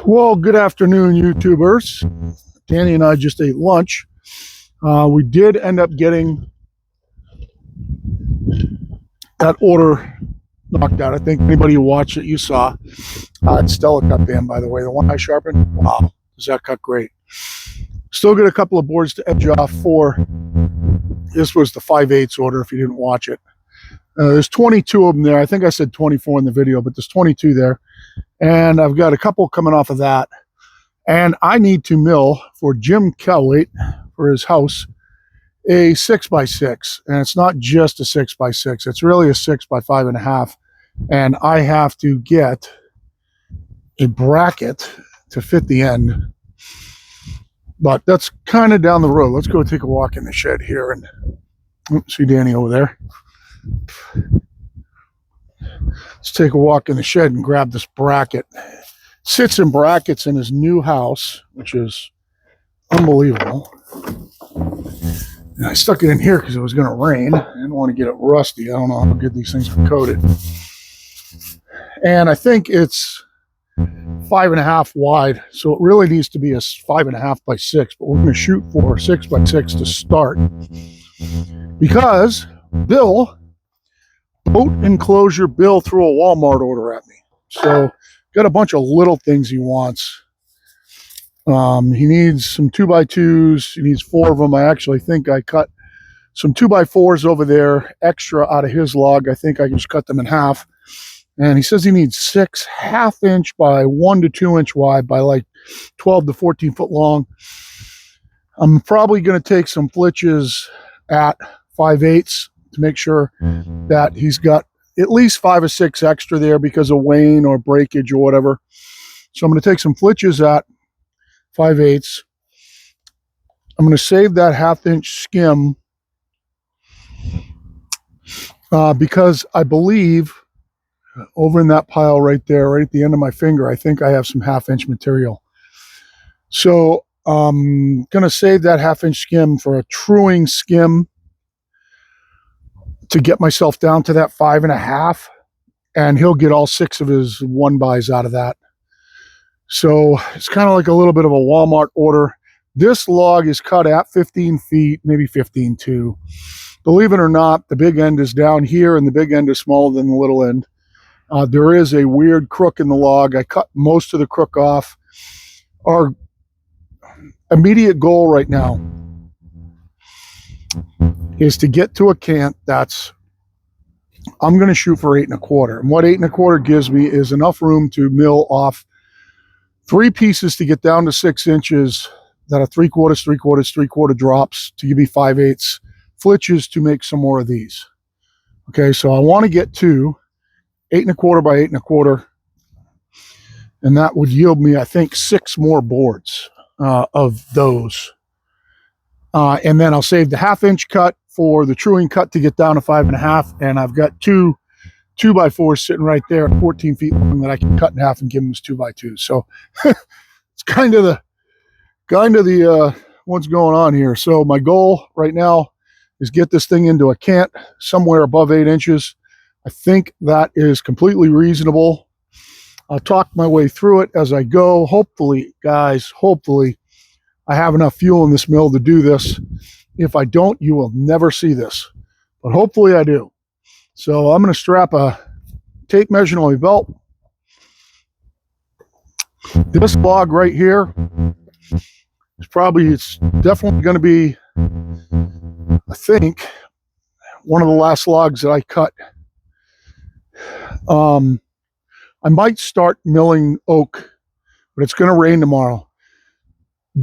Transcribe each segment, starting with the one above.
Well, good afternoon, YouTubers. Danny and I just ate lunch. We did end up getting that order knocked out. I think anybody who watched it, you saw. It's Stella cut band, by the way. The one I sharpened, wow, does that cut great. Still get a couple of boards to edge off for. This was the 5/8 order if you didn't watch it. There's 22 of them there. I think I said 24 in the video, but there's 22 there. And I've got a couple coming off of that. And I need to mill for Jim Cowley for his house a 6x6. And it's not just a 6x6. It's really a 6x5.5. And I have to get a bracket to fit the end. But that's kind of down the road. Let's go take a walk in the shed here and see Danny over there. Let's take a walk in the shed and grab this bracket. Sits in brackets in his new house, which is unbelievable. And I stuck it in here because it was going to rain. I didn't want to get it rusty. I don't know how good these things are coated. And I think it's 5.5 wide, so it really needs to be a 5.5x6, but we're going to shoot for 6x6 to start because Bill, boat enclosure Bill, threw a Walmart order at me. So got a bunch of little things he wants. He needs some 2x2s. He needs 4 of them. I actually think I cut some 2x4s over there extra out of his log. I think I just cut them in half. And he says he needs 6 1/2-inch by 1 to 2 inch wide by like 12 to 14 foot long. I'm probably going to take some flitches at 5/8 to make sure that he's got at least 5 or 6 extra there because of wane or breakage or whatever. So I'm going to take some flitches at 5/8. I'm going to save that 1/2-inch skim because I believe over in that pile right there, right at the end of my finger, I think I have some 1/2-inch material. So I'm going to save that 1/2-inch skim for a truing skim to get myself down to that 5.5, and he'll get all 6 of his 1-bys out of that. So it's kind of like a little bit of a Walmart order. This log is cut at 15 feet, maybe 15.2. Believe it or not, the big end is down here and the big end is smaller than the little end. There is a weird crook in the log. I cut most of the crook off. Our immediate goal right now is to get to a cant that's, I'm going to shoot for 8 1/4. And what 8 1/4 gives me is enough room to mill off 3 pieces to get down to 6 inches that are 3/4, 3/4, 3/4 drops to give me 5/8 flitches to make some more of these. Okay, so I want to get to 8 1/4 by 8 1/4, and that would yield me, I think, 6 more boards of those. And then I'll save the 1/2-inch cut for the truing cut to get down to 5.5, and I've got 2 2x4s sitting right there at 14 feet long that I can cut in half and give them as 2x2s. So it's kind of the what's going on here. So my goal right now is get this thing into a cant somewhere above 8 inches. I think that is completely reasonable. I'll talk my way through it as I go. Hopefully, guys, hopefully I have enough fuel in this mill to do this. If I don't, you will never see this. But hopefully I do. So I'm going to strap a tape measure on my belt. This log right here is it's definitely going to be, I think, one of the last logs that I cut. I might start milling oak, but it's going to rain tomorrow.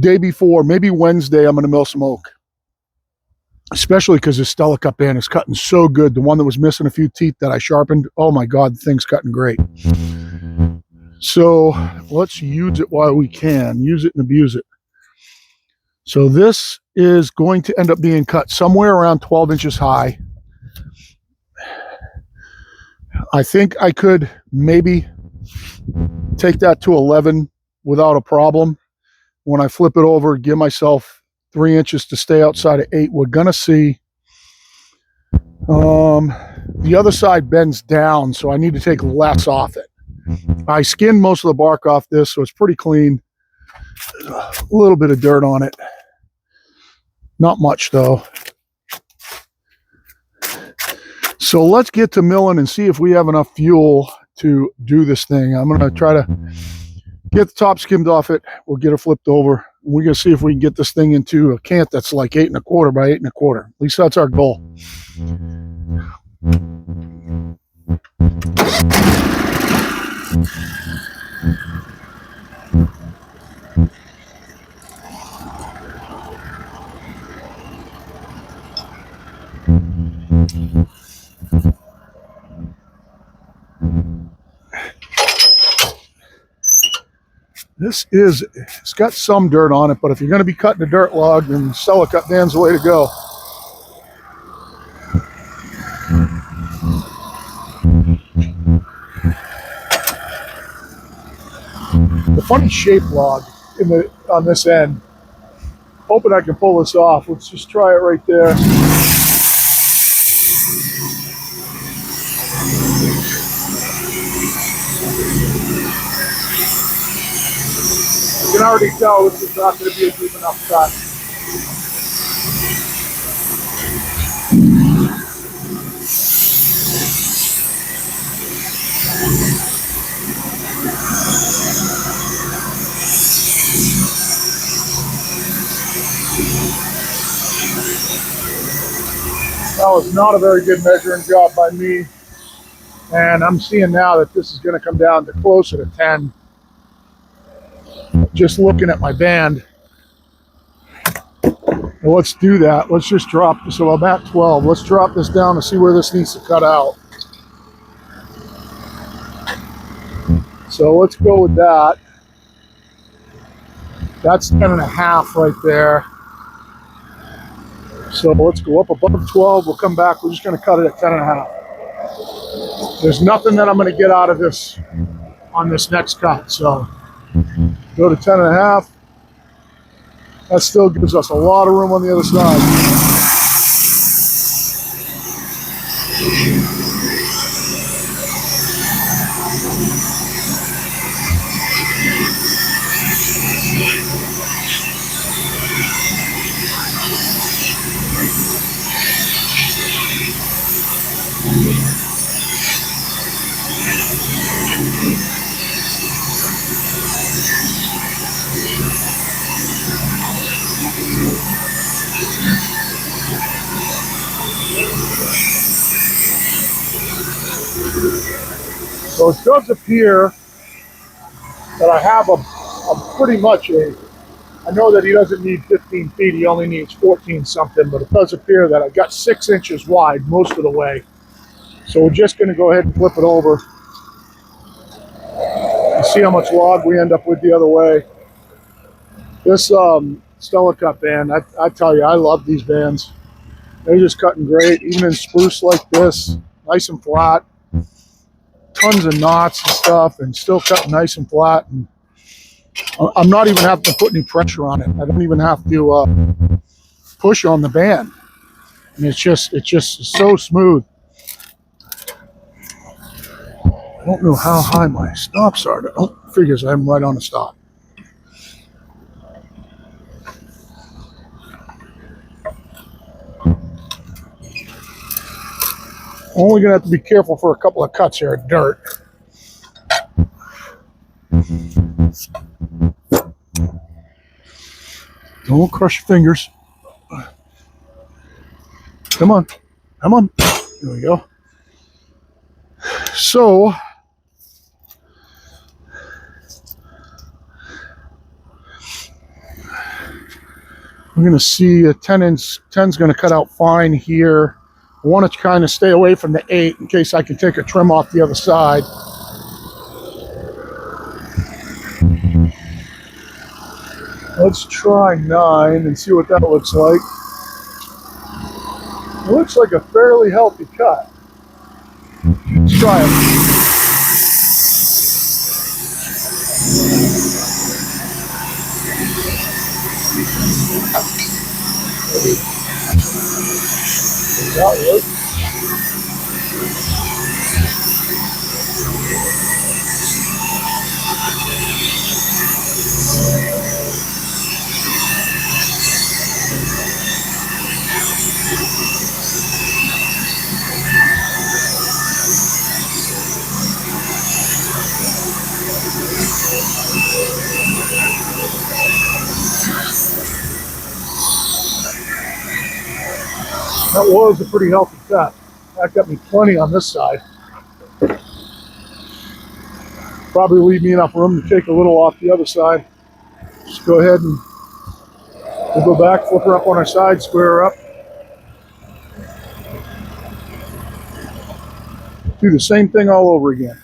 Day before, maybe Wednesday, I'm going to mill some oak. Especially because this Stella cut band is cutting so good. The one that was missing a few teeth that I sharpened, oh my God, the thing's cutting great. So let's use it while we can. Use it and abuse it. So this is going to end up being cut somewhere around 12 inches high. I think I could maybe take that to 11 without a problem. When I flip it over, give myself 3 inches to stay outside of 8. We're going to see. The other side bends down, so I need to take less off it. I skinned most of the bark off this, so it's pretty clean. A little bit of dirt on it. Not much though. So let's get to milling and see if we have enough fuel to do this thing. I'm going to try to get the top skimmed off it. We'll get it flipped over. We're going to see if we can get this thing into a cant that's like 8 1/4 by 8 1/4. At least that's our goal. It's got some dirt on it, but if you're going to be cutting a dirt log, then Cut Van's the way to go. The funny shaped log on this end. Hoping I can pull this off. Let's just try it right there. You can already tell this is not going to be a deep enough cut. That was not a very good measuring job by me. And I'm seeing now that this is going to come down to closer to 10. Just looking at my band. Well, let's do that. Let's just drop this. So I'm at 12. Let's drop this down and see where this needs to cut out. So let's go with that. That's 10 1/2 right there. So let's go up above 12. We'll come back. We're just going to cut it at 10 1/2. There's nothing that I'm going to get out of this on this next cut. So go to 10 1/2. That still gives us a lot of room on the other side. So it does appear that I have a pretty much I know that he doesn't need 15 feet, he only needs 14 something, but it does appear that I got 6 inches wide most of the way. So we're just going to go ahead and flip it over and see how much log we end up with the other way. This Cut band, I tell you, I love these bands. They're just cutting great, even in spruce like this, nice and flat. Tons of knots and stuff, and still cutting nice and flat. And I'm not even having to put any pressure on it. I don't even have to push on the band. And it's just so smooth. I don't know how high my stops are. Oh, figures I'm right on the stop. Only gonna have to be careful for a couple of cuts here of dirt. Don't crush your fingers. Come on, come on. There we go. So we're gonna see a 10's gonna cut out fine here. I want to kind of stay away from the 8 in case I can take a trim off the other side. Let's try 9 and see what that looks like. It looks like a fairly healthy cut. Let's try it. That works. That was a pretty healthy cut. That got me plenty on this side. Probably leave me enough room to take a little off the other side. Just go ahead and we'll go back, flip her up on our side, square her up. Do the same thing all over again.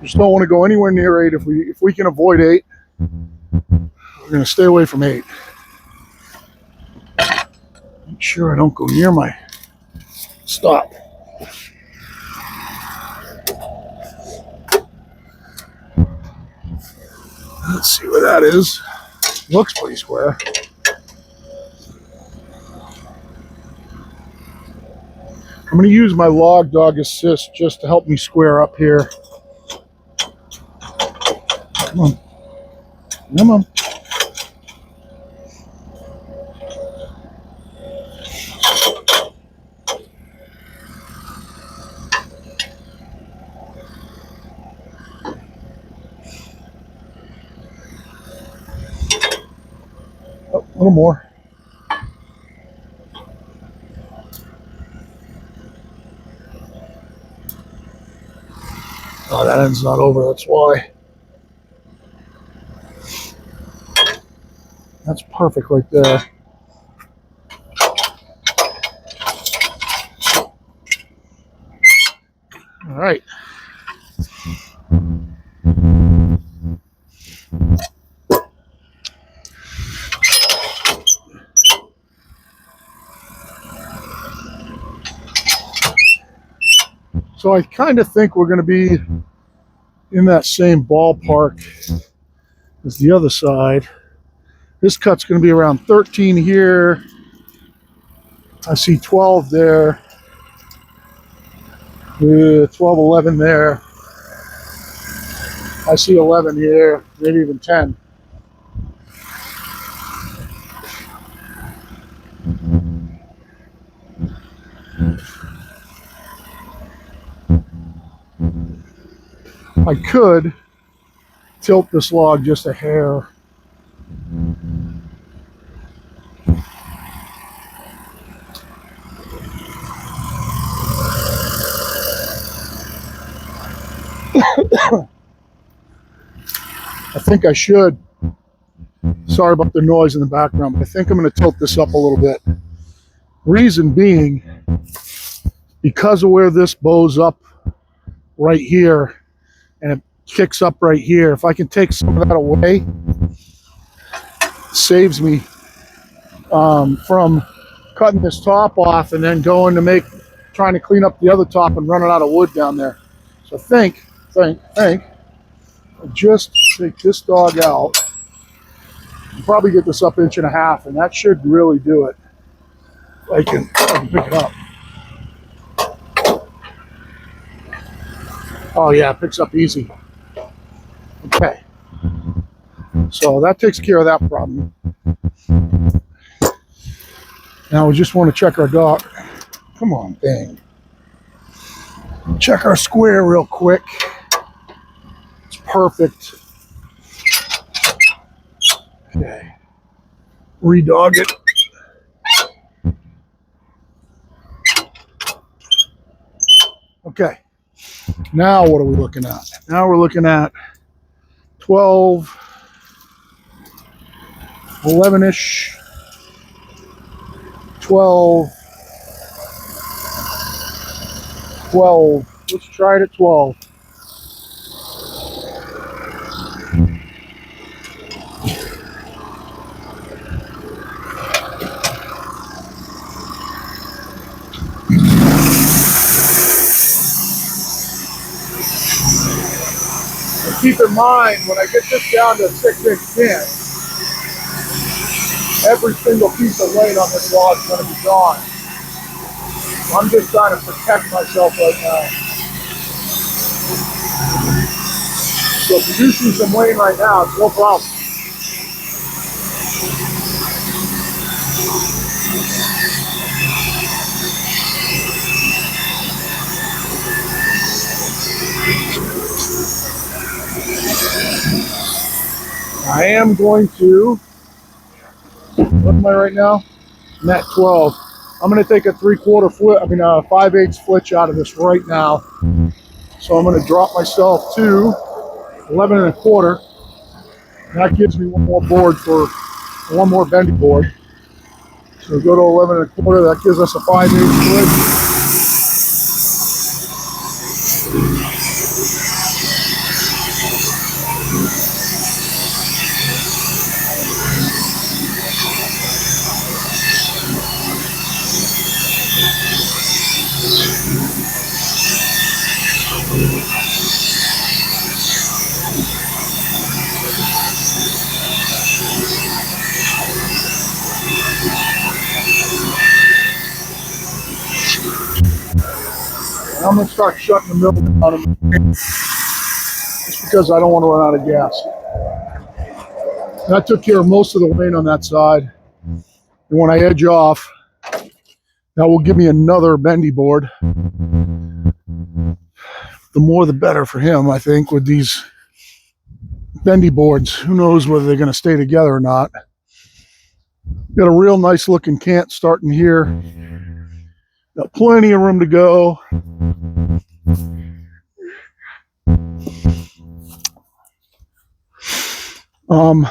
Just don't want to go anywhere near 8. If we can avoid 8, we're going to stay away from 8. Make sure I don't go near my stop. Let's see where that is. Looks pretty square. I'm going to use my log dog assist just to help me square up here. Come on. Come on. Oh, a little more. Oh, that end's not over, that's why. That's perfect right there. All right. So I kind of think we're going to be in that same ballpark as the other side. This cut's going to be around 13 here. I see 12 there. 12, 11 there. I see 11 here, maybe even 10. I could tilt this log just a hair. I think I should. Sorry about the noise in the background, but I think I'm going to tilt this up a little bit. Reason being, because of where this bows up right here, and it kicks up right here, if I can take some of that away, saves me from cutting this top off and then going to trying to clean up the other top and running out of wood down there. So think, I'll just take this dog out and probably get this up 1.5 inches, and that should really do it. I can pick it up. Oh yeah, it picks up easy. Okay. So that takes care of that problem. Now we just want to check our dog. Come on, thing. Check our square real quick. It's perfect. Okay. Redog it. Okay. Now what are we looking at? Now we're looking at 12, 11-ish, 12, 12. Let's try it at 12. Keep in mind, when I get this down to a 6-inch pin, every single piece of weight on this log is going to be gone. I'm just trying to protect myself right now. So if you do see some weight right now, it's no problem. I am going to What am I right now? I'm at 12. I'm going to take a 3/4 flip, 5/8 flitch out of this right now. So I'm going to drop myself to 11 1/4. That gives me one more board for one more bendy board. So go to 11 1/4. That gives us a 5/8 flitch. I'm going to start shutting the mill down just because I don't want to run out of gas. That took care of most of the lane on that side. And when I edge off, that will give me another bendy board. The more the better for him, I think, with these bendy boards. Who knows whether they're going to stay together or not. Got a real nice looking cant starting here. Got plenty of room to go. I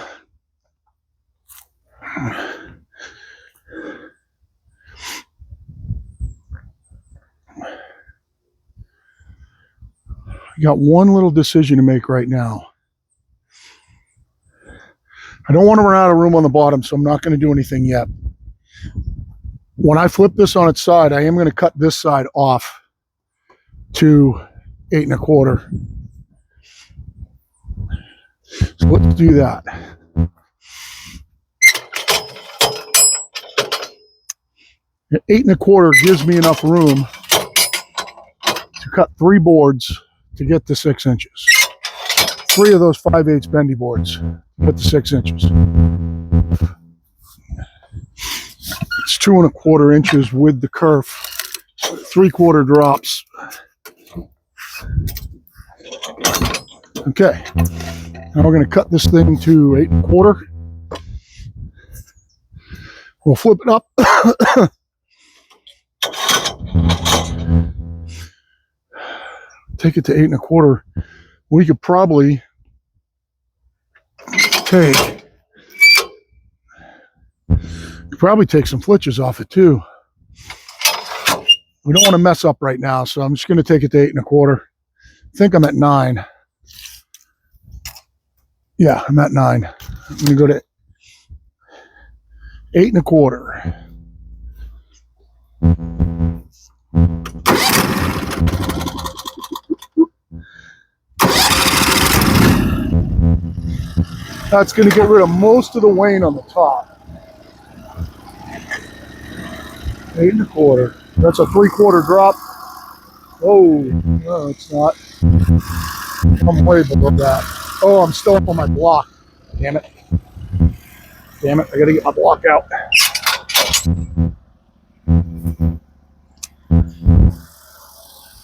got one little decision to make right now. I don't want to run out of room on the bottom, so I'm not going to do anything yet. When I flip this on its side, I am going to cut this side off to 8 1/4. So let's do that. At 8 1/4 gives me enough room to cut 3 boards to get to 6 inches. 3 of those 5/8 bendy boards to get to 6 inches. It's 2 1/4 inches with the kerf. 3/4 drops. Okay. Now we're going to cut this thing to 8 1/4. We'll flip it up. Take it to 8 1/4. We could probably take some flitches off it too. We don't want to mess up right now, so I'm just going to take it to 8 1/4. I think I'm at 9. Yeah, I'm at 9. I'm going to go to 8 1/4. That's going to get rid of most of the wane on the top. 8 1/4. That's a 3/4 drop. Oh, no, it's not. I'm way below that. Oh, I'm still up on my block. Damn it. Damn it, I gotta get my block out.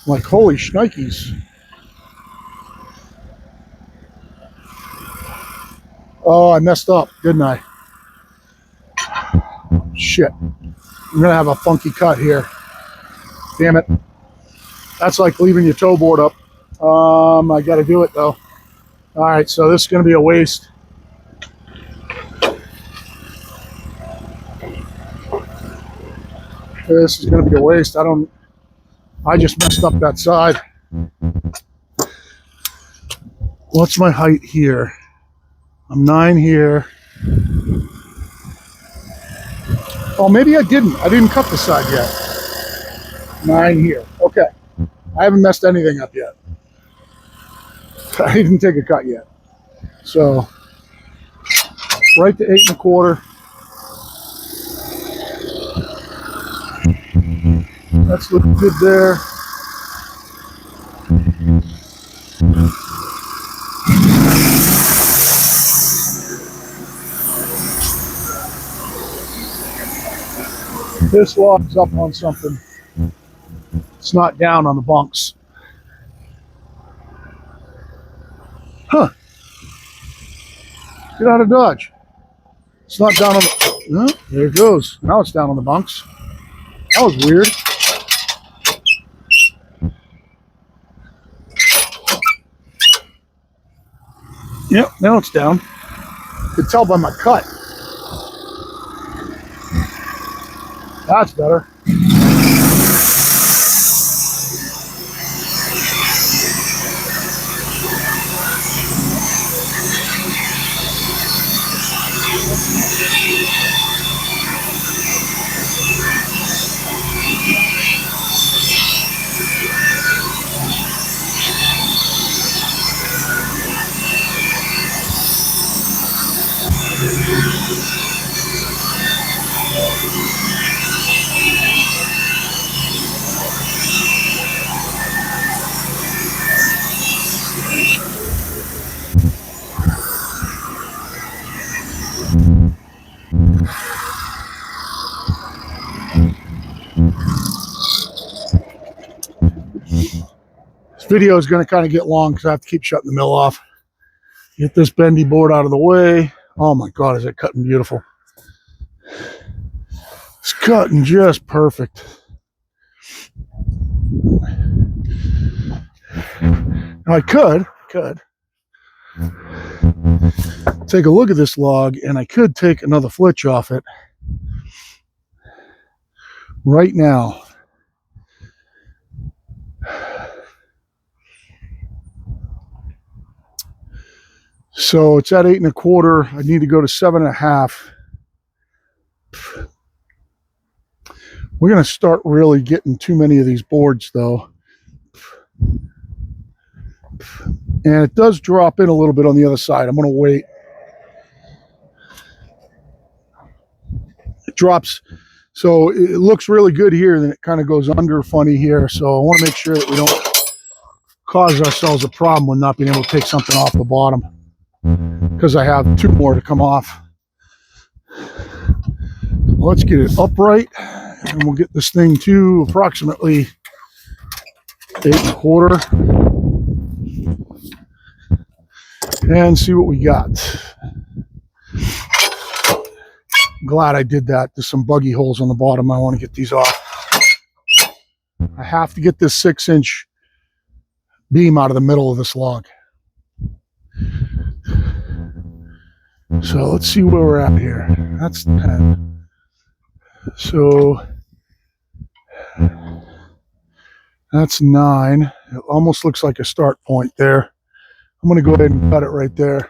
Like, holy shnikes. Oh, I messed up, didn't I? Shit. I'm gonna have a funky cut here. Damn it. That's like leaving your toe board up. I gotta do it though. All right, so this is gonna be a waste. This is gonna be a waste. I just messed up that side. What's my height here? I'm 9 here. Oh, maybe I didn't. I didn't cut the side yet. 9 here. Okay. I haven't messed anything up yet. I didn't take a cut yet. So, right to 8 1/4. That's looking good there. This log's up on something. It's not down on the bunks. Huh. Get out of Dodge. It's not down on the... Oh, there it goes. Now it's down on the bunks. That was weird. Yep, now it's down. You can tell by my cut. That's better. This video is going to kind of get long because I have to keep shutting the mill off. Get this bendy board out of the way. Oh my God, is it cutting beautiful. It's cutting just perfect. Now I could take a look at this log, and I could take another flitch off it right now. So it's at 8 1/4. I need to go to 7 1/2. We're going to start really getting too many of these boards though. And it does drop in a little bit on the other side. I'm going to wait. It drops. So it looks really good here, then it kind of goes under funny here. So I want to make sure that we don't cause ourselves a problem with not being able to take something off the bottom, because I have 2 more to come off. Let's get it upright, and we'll get this thing to approximately 8 1/4 and see what we got. I'm glad I did that. There's some buggy holes on the bottom. I want to get these off. I have to get this 6-inch beam out of the middle of this log. So let's see where we're at here. That's 10. So that's 9. It almost looks like a start point there. I'm going to go ahead and cut it right there.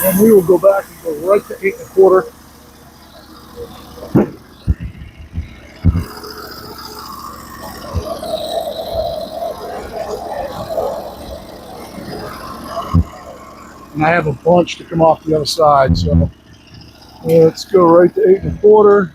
And we will go back and go right to 8 1/4. And I have a bunch to come off the other side, so let's go right to 8 1/4.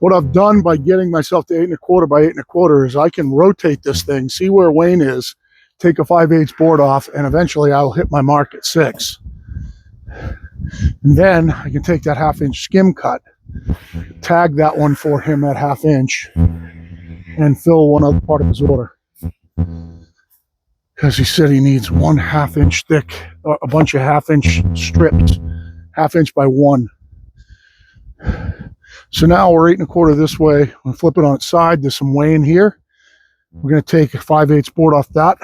What I've done by getting myself to 8 1/4 by 8 1/4 is I can rotate this thing, see where Wayne is, take a 5/8 board off, and eventually I'll hit my mark at 6. And then I can take that 1/2-inch skim cut, tag that one for him at 1/2 inch, and fill one other part of his order. because he said he needs 1/2 inch thick, a bunch of 1/2 inch strips, 1/2 inch by 1. So now we're 8 1/4 this way. We'll flip it on its side. There's some weighing here. We're going to take a 5/8 board off that.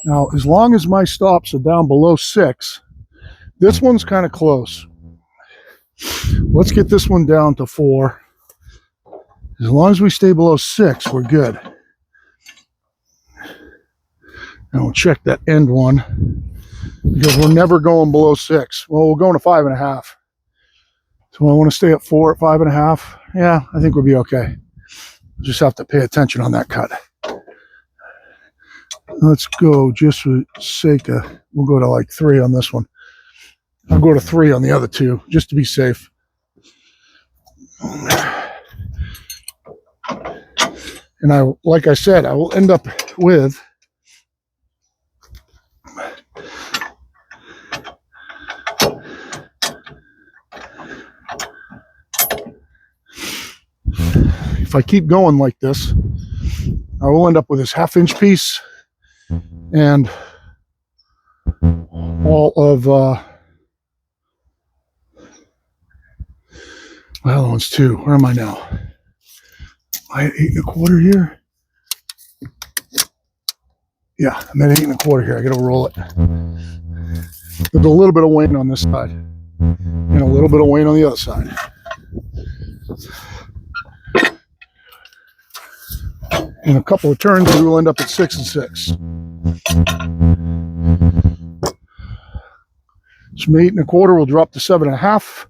Now, as long as my stops are down below 6, this one's kind of close. Let's get this one down to 4. As long as we stay below 6, we're good. And we'll check that end one, because we're never going below 6. Well, we're going to 5.5. So I want to stay at 4 at 5.5. Yeah, I think we'll be okay. Just have to pay attention on that cut. Let's go, just for sake of, we'll go to like 3 on this one. I'll go to 3 on the other 2, just to be safe. And like I said, I will end up with if I keep going like this, I will end up with this 1/2 inch piece and all of well, that one's 2. Where am I now? Am I at 8 1/4 here? Yeah, I'm at 8 1/4 here. I gotta roll it. There's a little bit of weight on this side and a little bit of weight on the other side. In a couple of turns, we will end up at 6 and 6. So from 8 1/4, we'll drop to 7.5.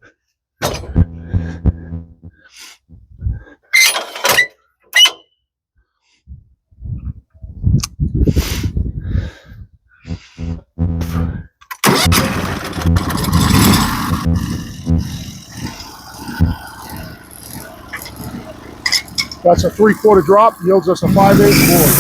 That's a 3/4 drop, yields us a 5/8 board.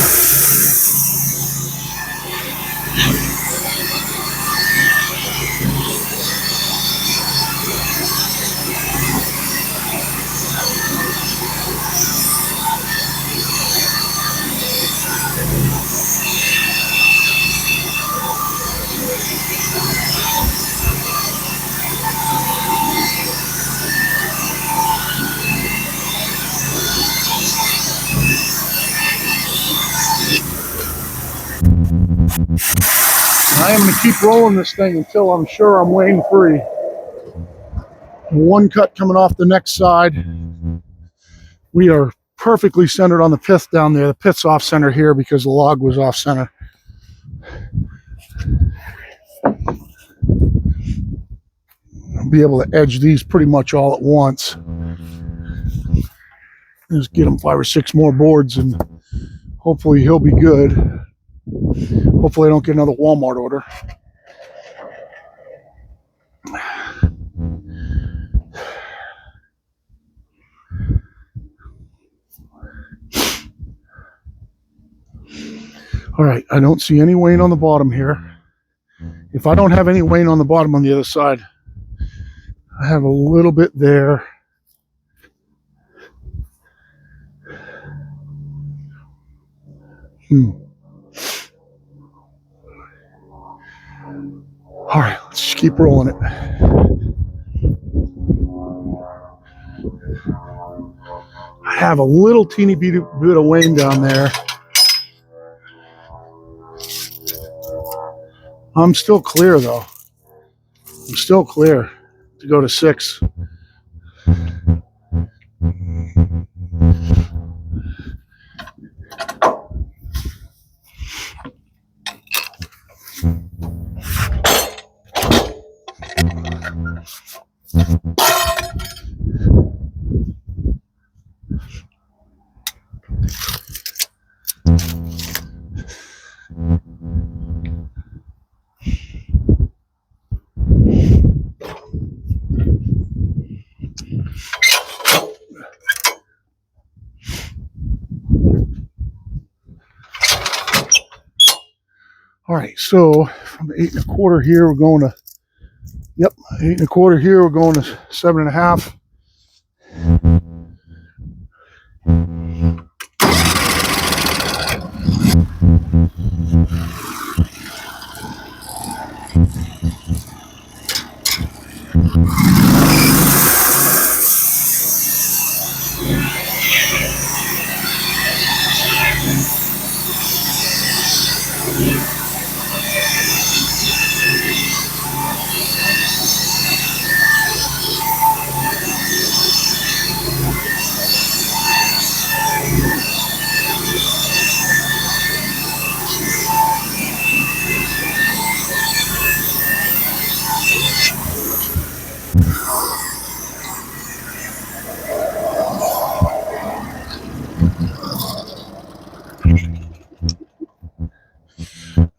I am going to keep rolling this thing until I'm sure I'm weighing free. One cut coming off the next side. We are perfectly centered on the pith down there. The pith's off center here because the log was off center. I'll be able to edge these pretty much all at once. Just get him 5 or 6 more boards and hopefully he'll be good. Hopefully I don't get another Walmart order. All right, I don't see any weight on the bottom here. If I don't have any weight on the bottom on the other side, I have a little bit there. All right, let's just keep rolling it. I have a little teeny bit of wane down there. I'm still clear though. I'm still clear to go to 6. All right, so from 8 1/4 here, we're going to, 8 1/4 here, we're going to 7.5.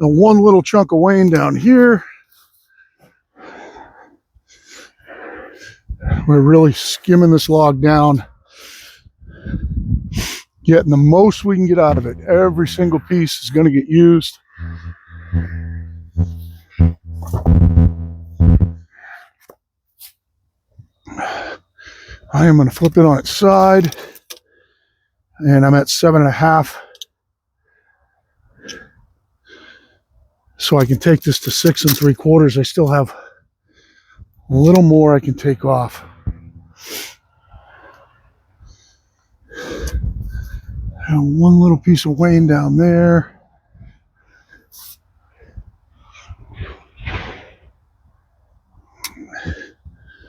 And one little chunk of wane down here. We're really skimming this log down, getting the most we can get out of it. Every single piece is going to get used. I am going to flip it on its side, and I'm at 7.5. So I can take this to 6 3/4. I still have a little more I can take off. And one little piece of wane down there.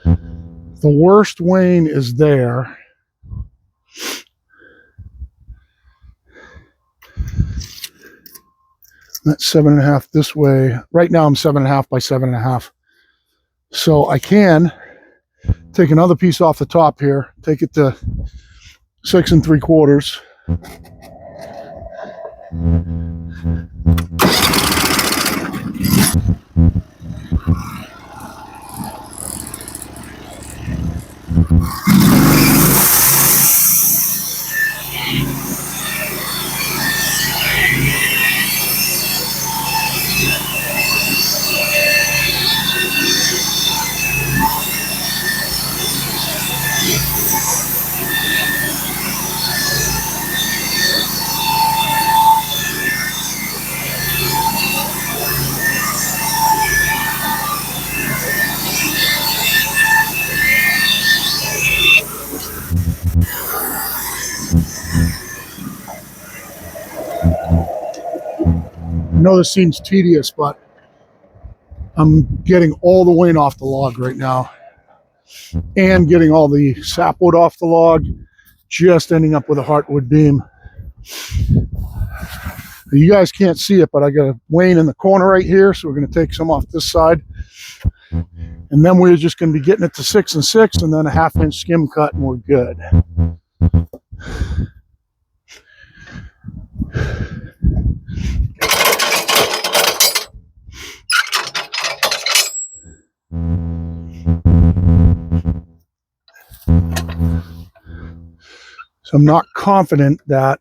The worst wane is there. That's 7.5 this way. Right now I'm 7.5 by 7.5. So I can take another piece off the top here, take it to 6 3/4. I know this seems tedious, but I'm getting all the wane off the log right now and getting all the sapwood off the log, just ending up with a heartwood beam. You guys can't see it, but I got a wane in the corner right here, so we're going to take some off this side. And then we're just going to be getting it to 6 6, and then a 1/2 inch skim cut, and we're good. So I'm not confident that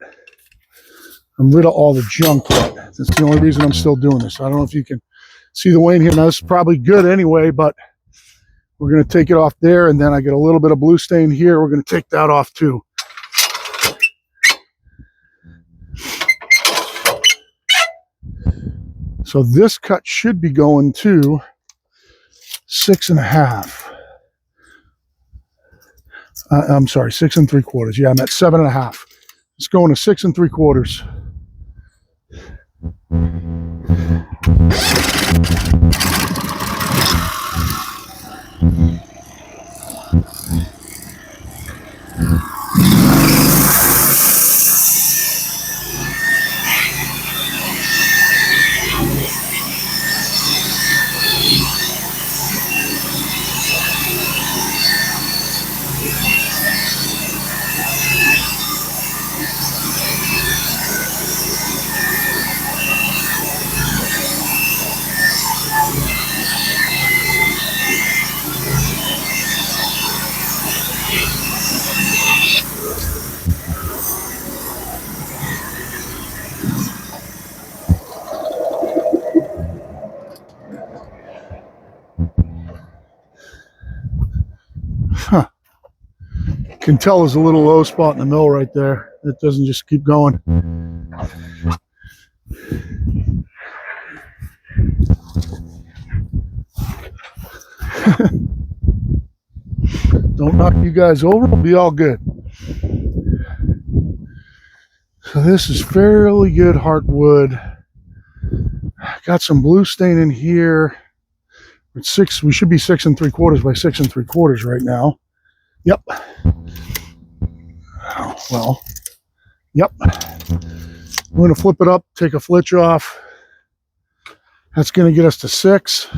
I'm rid of all the junk yet. That's the only reason I'm still doing this. I don't know if you can see the wane here. Now this is probably good anyway, but we're going to take it off there, and then I get a little bit of blue stain here. We're going to take that off too. So this cut should be going to 6.5. I'm sorry, 6 3/4. Yeah, I'm at 7.5. It's going to 6 3/4. Huh. Can tell there's a little low spot in the mill right there. It doesn't just keep going. Don't knock you guys over, it'll be all good. So this is fairly good heartwood. Got some blue stain in here. It's 6. We should be 6 3/4 by 6 3/4 right now. Yep. Well, yep. I'm going to flip it up, take a flitch off. That's going to get us to 6.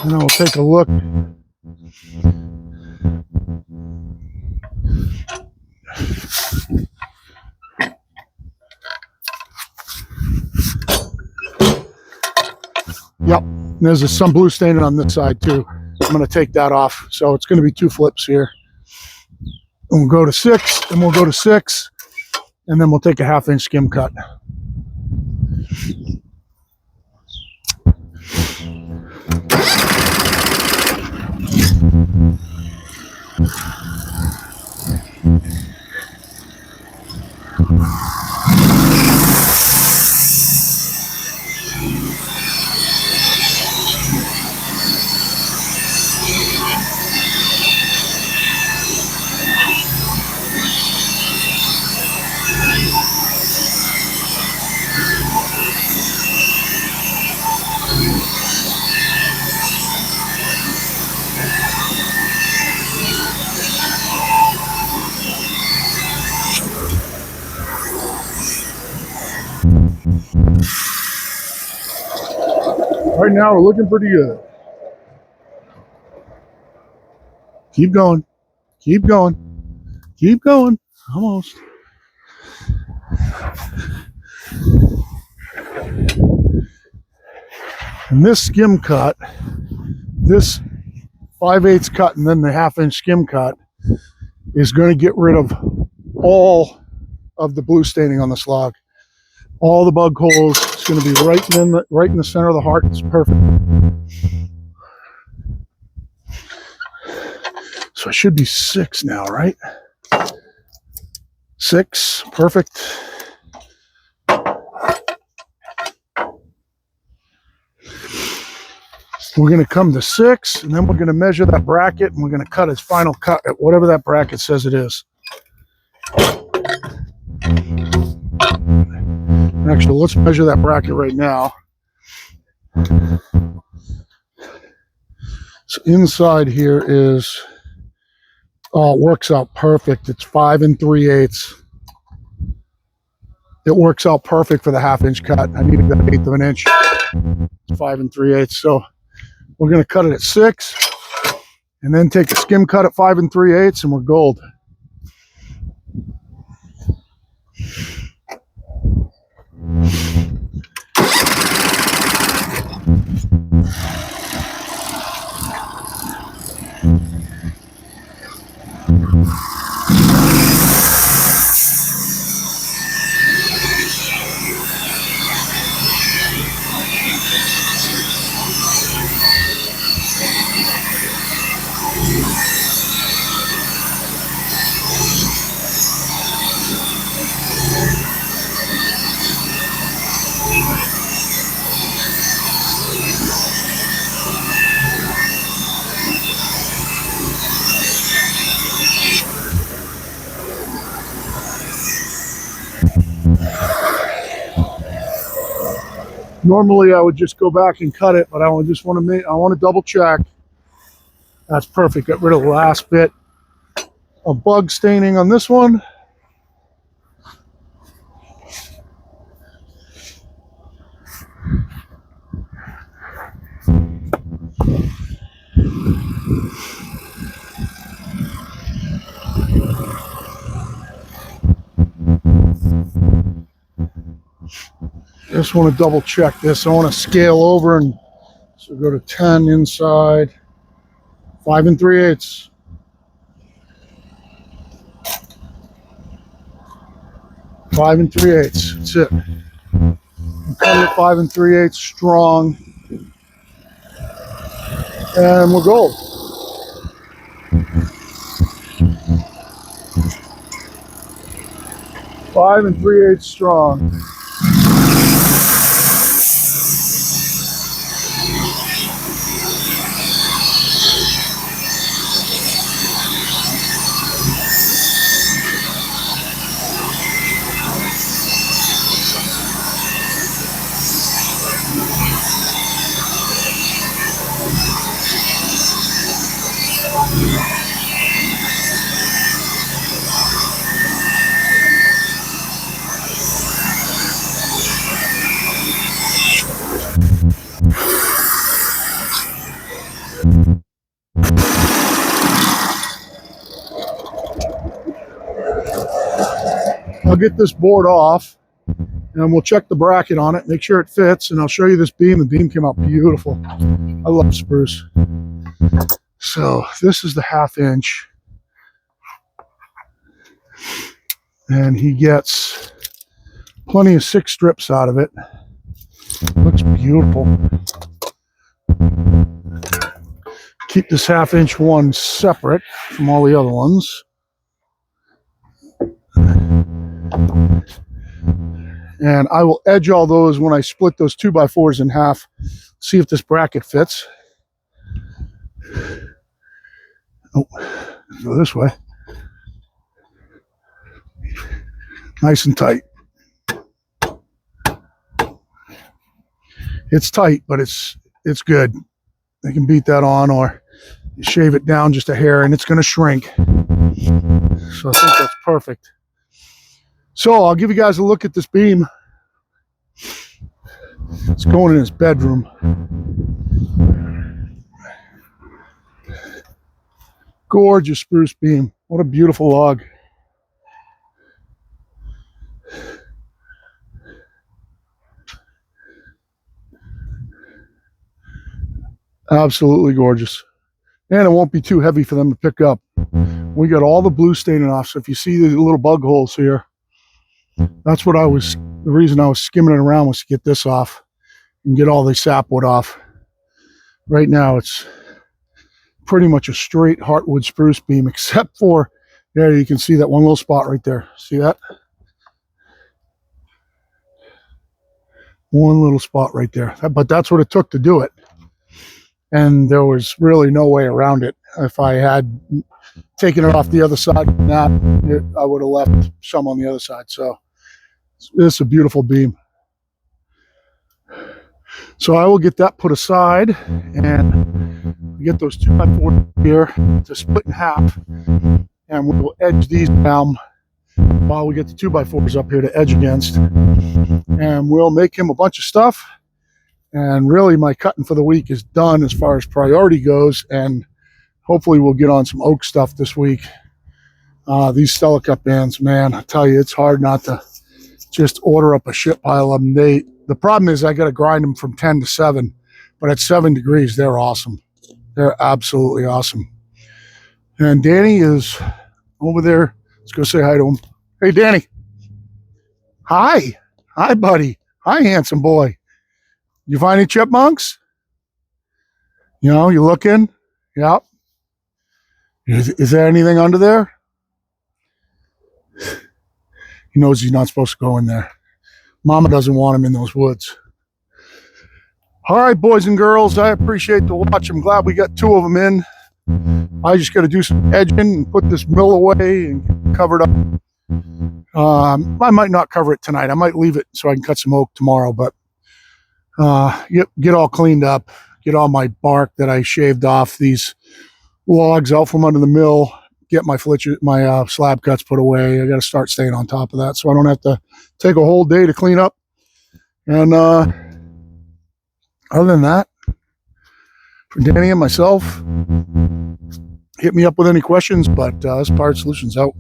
And I'll take a look. Yep, and there's some blue staining on this side too. I'm going to take that off. So it's going to be 2 flips here. And we'll go to 6, and we'll go to 6, and then we'll take a 1/2 inch skim cut. Right now, we're looking pretty good. Keep going. Keep going. Keep going. Almost. And this skim cut, this 5/8 cut and then the 1/2 inch skim cut is going to get rid of all of the blue staining on this log. All the bug holes. It's going to be right in the center of the heart. It's perfect. So it should be 6 now, right? 6, perfect. We're going to come to 6, and then we're going to measure that bracket, and we're going to cut its final cut at whatever that bracket says it is. Actually, let's measure that bracket right now. So inside here is, oh, it works out perfect. It's 5 3/8. It works out perfect for the 1/2 inch cut. I needed that 1/8 of an inch. It's 5 3/8. So we're going to cut it at 6, and then take a skim cut at 5 3/8, and we're gold. Normally I would just go back and cut it, but I want to double check. That's perfect. Got rid of the last bit of bug staining on this one. Just want to double check this. I want to scale over, and so go to 10 inside, 5 3/8. 5 3/8. That's it. Cut it at 5 3/8 strong, and we're gold. Five 3/8 strong. I'll get this board off, and we'll check the bracket on it, make sure it fits, and I'll show you this beam. The beam came out beautiful. I love spruce. So this is the 1/2 inch, and he gets plenty of 6 strips out of it. Looks beautiful. Keep this 1/2 inch one separate from all the other ones. And I will edge all those when I split those 2x4s in half, see if this bracket fits. Oh, go this way. Nice and tight. It's tight, but it's good. They can beat that on, or shave it down just a hair and it's going to shrink. So I think that's perfect. So I'll give you guys a look at this beam. It's going in his bedroom. Gorgeous spruce beam. What a beautiful log. Absolutely gorgeous. And it won't be too heavy for them to pick up. We got all the blue staining off, so if you see the little bug holes here, that's what the reason I was skimming it around was to get this off and get all the sapwood off. Right now it's pretty much a straight heartwood spruce beam, except for there you can see that one little spot right there. See that? One little spot right there. But that's what it took to do it. And there was really no way around it. If I had taken it off the other side of that, I would have left some on the other side. So this is a beautiful beam. So I will get that put aside and get those 2x4 here to split in half. And we will edge these down while we get the 2x4s up here to edge against. And we'll make him a bunch of stuff. And really my cutting for the week is done as far as priority goes, and hopefully we'll get on some oak stuff this week. These Stella Cup bands, man, I tell you, it's hard not to just order up a shit pile of them. The problem is I got to grind them from 10 to 7, but at 7 degrees, they're awesome. They're absolutely awesome. And Danny is over there. Let's go say hi to him. Hey, Danny. Hi. Hi, buddy. Hi, handsome boy. You find any chipmunks? You know, you looking? Yep. Is there anything under there? He knows he's not supposed to go in there. Mama doesn't want him in those woods. All right, boys and girls, I appreciate the watch. I'm glad we got 2 of them in. I just got to do some edging and put this mill away and cover it up. I might not cover it tonight. I might leave it so I can cut some oak tomorrow, but get all cleaned up, get all my bark that I shaved off these logs out from under the mill, get my slab cuts put away. I got to start staying on top of that so I don't have to take a whole day to clean up. And other than that, for Danny and myself, hit me up with any questions, but this Pirate Solutions out.